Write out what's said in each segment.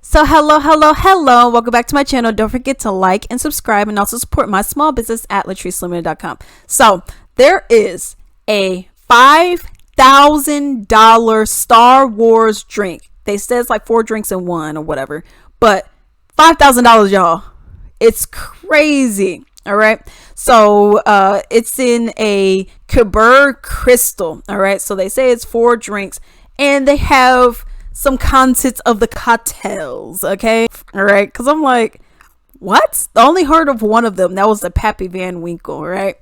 So hello. Welcome back to my channel. Don't forget to like and subscribe and also support my small business at latricelimited.com. So there is a $5,000 Star Wars drink. They say it's like 4 drinks in one or whatever, but $5,000, y'all. It's crazy. All right. So it's in a Kabur crystal. All right. So they say it's 4 drinks and they have some contents of the cocktails. Okay. All right. Because I'm like, what? I only heard of one of them. That was the Pappy Van Winkle. Right.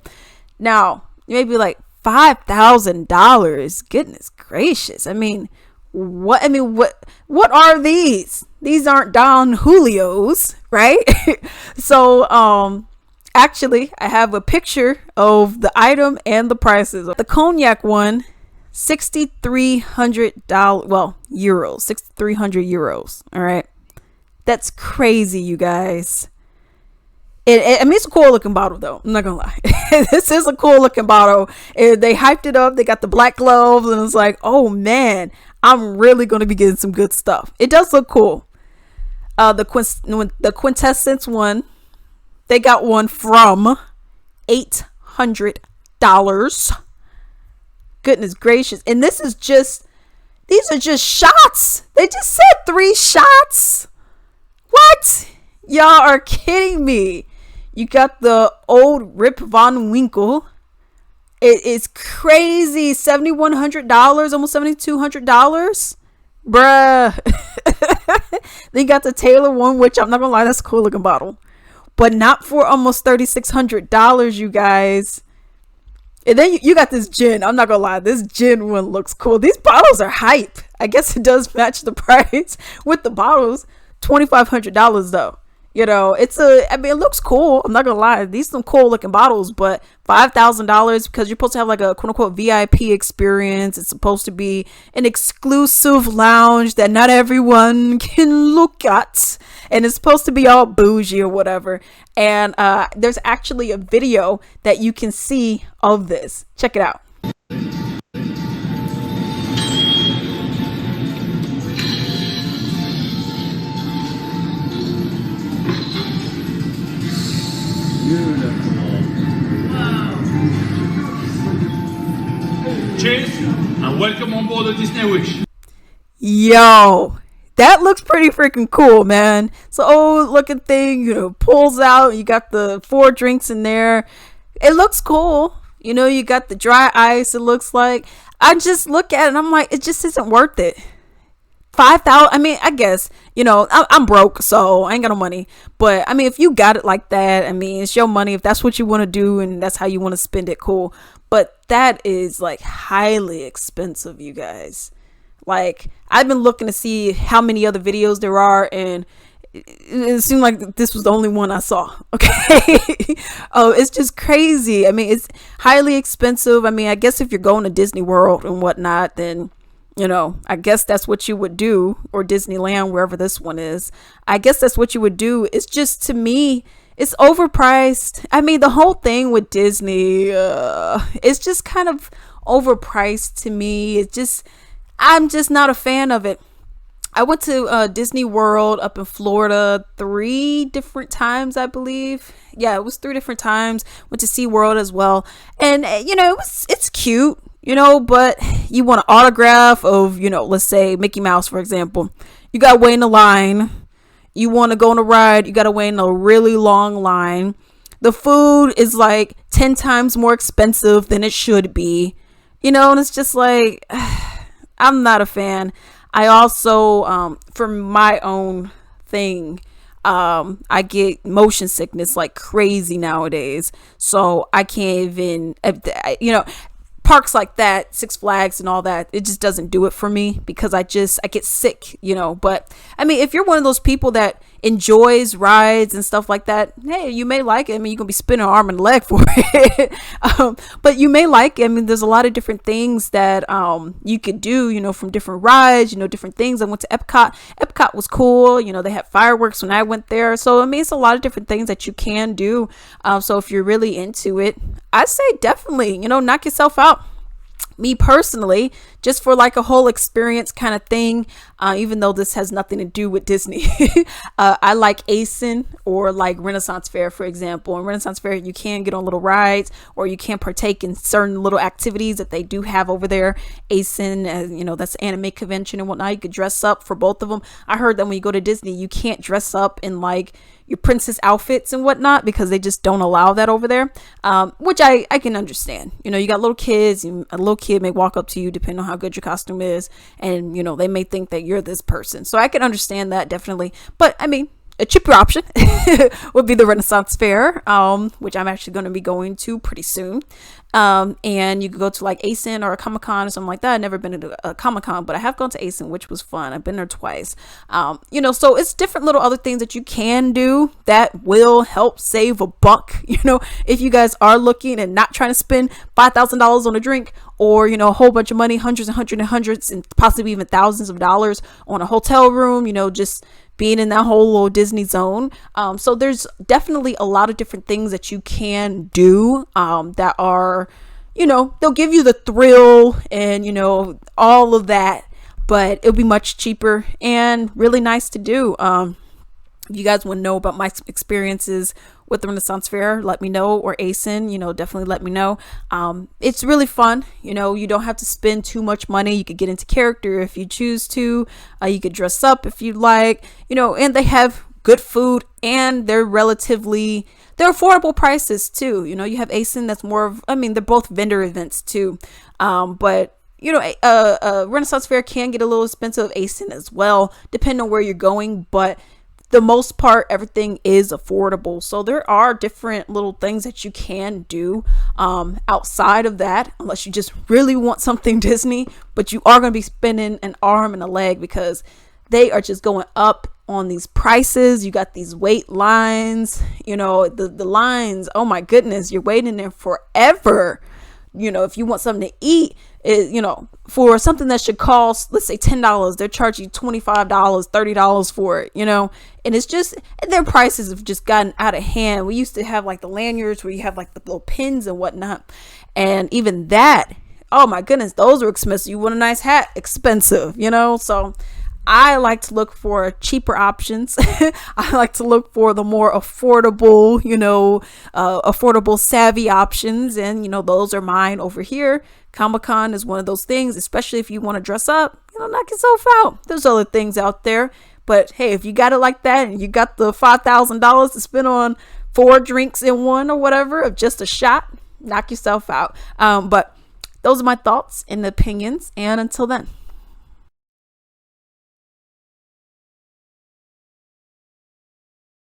Now, you may be like, $5,000. Goodness gracious. I mean, what are these? These aren't Don Julio's, right? So, actually, I have a picture of the item and the prices. The cognac one, $6,300. Well, euros, 6,300 euros. All right, that's crazy, you guys. I mean, it's a cool looking bottle, though. I'm not gonna lie. This is a cool looking bottle. They hyped it up. They got the black gloves, and it's like, oh man, I'm really gonna be getting some good stuff. It does look cool. The quintessence one, they got one from $800. Goodness gracious. And these are just shots. They just said 3 shots. What? Y'all are kidding me. You got the old Rip Von Winkle. It is crazy. $7,100, almost $7,200. Bruh. They got the Taylor one, which I'm not gonna lie, that's a cool looking bottle. But not for almost $3,600, you guys. And then you got this gin. I'm not gonna lie, this gin one looks cool. These bottles are hype. I guess it does match the price with the bottles. $2,500 though. You know, it looks cool. I'm not gonna lie, these are some cool looking bottles, but $5,000 because you're supposed to have like a quote unquote VIP experience. It's supposed to be an exclusive lounge that not everyone can look at, and it's supposed to be all bougie or whatever. And there's actually a video that you can see of this. Check it out. Cheers and welcome on board the Disney Wish. Yo, that looks pretty freaking cool, man. It's an old looking thing, you know, pulls out. You got the 4 drinks in there. It looks cool. You know, you got the dry ice, it looks like. I just look at it and I'm like, it just isn't worth it. 5,000. I mean, I guess, you know, I'm broke, so I ain't got no money. But I mean, if you got it like that, I mean, it's your money. If that's what you want to do and that's how you want to spend it, cool. But that is like highly expensive, you guys. Like, I've been looking to see how many other videos there are, and it seemed like this was the only one I saw. Okay. Oh, it's just crazy. I mean, it's highly expensive. I mean, I guess if you're going to Disney World and whatnot, then, you know, I guess that's what you would do, or Disneyland, wherever this one is. I guess that's what you would do. It's just, to me, it's overpriced. I mean, the whole thing with Disney, it's just kind of overpriced to me. I'm just not a fan of it. I went to Disney World up in Florida 3 different times, I believe. Yeah, it was 3 different times. Went to SeaWorld as well. And, you know, it's cute, you know, but you want an autograph of, you know, let's say Mickey Mouse, for example. You got to wait in the line. You want to go on a ride, you got to wait in a really long line. The food is like 10 times more expensive than it should be. You know, and it's just like, I'm not a fan. I also, for my own thing, I get motion sickness like crazy nowadays. So I can't even, you know, parks like that, Six Flags and all that, it just doesn't do it for me because I get sick, you know. But I mean, if you're one of those people that enjoys rides and stuff like that, hey, you may like it. I mean, you're gonna be spinning an arm and a leg for it. But you may like it. I mean, there's a lot of different things that you could do, you know, from different rides, you know, different things. I went to Epcot was cool, you know, they had fireworks when I went there. So I mean, it's a lot of different things that you can do. So if you're really into it, I say definitely, you know, knock yourself out. Me personally, just for like a whole experience kind of thing, even though this has nothing to do with Disney. I like ASIN or like Renaissance Fair, for example. In Renaissance Fair, you can get on little rides or you can partake in certain little activities that they do have over there. ASIN, you know, that's anime convention and whatnot. You could dress up for both of them. I heard that when you go to Disney, you can't dress up in like your princess outfits and whatnot because they just don't allow that over there, which I can understand. You know, you got little kids, a little kid may walk up to you depending on how good your costume is, and you know, they may think that you're this person, so I can understand that definitely. But I mean, a cheaper option would be the Renaissance Fair, which I'm actually going to be going to pretty soon. And you could go to like ASIN or a Comic-Con or something like that. I've never been to a Comic-Con, but I have gone to ASIN, which was fun. I've been there twice. You know, so it's different little other things that you can do that will help save a buck. You know, if you guys are looking and not trying to spend $5,000 on a drink, or, you know, a whole bunch of money, hundreds and possibly even thousands of dollars on a hotel room, you know, just being in that whole little Disney zone. So there's definitely a lot of different things that you can do that are, you know, they'll give you the thrill and, you know, all of that, but it'll be much cheaper and really nice to do. If you guys want to know about my experiences with the Renaissance Fair, let me know, or ASIN, you know, definitely let me know. It's really fun. You know, you don't have to spend too much money. You could get into character if you choose to. You could dress up if you like, you know, and they have good food and they're affordable prices too. You know, you have ASIN that's more of, I mean, they're both vendor events too. But you know, Renaissance Fair can get a little expensive, ASIN as well, depending on where you're going, but the most part, everything is affordable. So there are different little things that you can do outside of that, unless you just really want something Disney, but you are going to be spending an arm and a leg because they are just going up on these prices. You got these wait lines, you know, the lines, oh my goodness, you're waiting there forever. You know, if you want something to eat, you know, for something that should cost, let's say $10, they're charging you $25, $30 for it, you know, and it's just, their prices have just gotten out of hand. We used to have like the lanyards where you have like the little pins and whatnot. And even that, oh my goodness, those are expensive. You want a nice hat, expensive, you know, so I like to look for cheaper options. I like to look for the more affordable, you know, affordable savvy options. And, you know, those are mine over here. Comic-Con is one of those things, especially if you want to dress up, you know, knock yourself out. There's other things out there. But hey, if you got it like that and you got the $5,000 to spend on 4 drinks in one or whatever of just a shot, knock yourself out. But those are my thoughts and opinions. And until then.